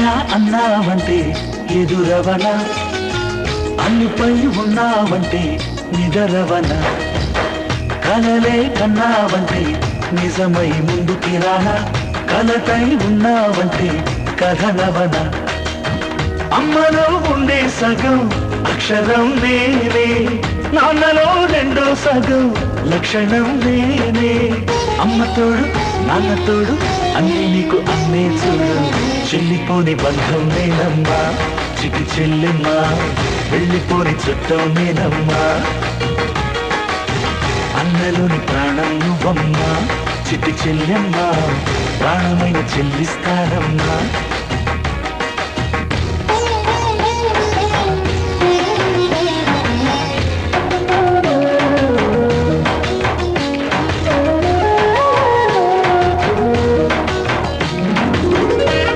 అన్నయ్య అన్నావంటే ఎదురవన, అన్నిపై ఉన్నావంటే నిదరవన, కలలే కన్నావంటే నిజమై ముందుకి రానా, కలతై ఉన్నావంటే కథలవన. అమ్మలో ఉండే సగం అక్షరం నేనే, నాన్నలో రెండో సగం లక్షణం నేనే. అమ్మ తోడు నాన్న తోడు అన్నీ నీకు అన్నే చూడు, చెల్లిపోని బంధం నేనమ్మా చిటి చెల్లెమ్మా, వెళ్ళిపోని చుట్టం నేనమ్మా. అన్నలోని ప్రాణం నువ్వమ్మా చిటి చెల్లెమ్మా, ప్రాణమైన చెల్లిస్తానమ్మా.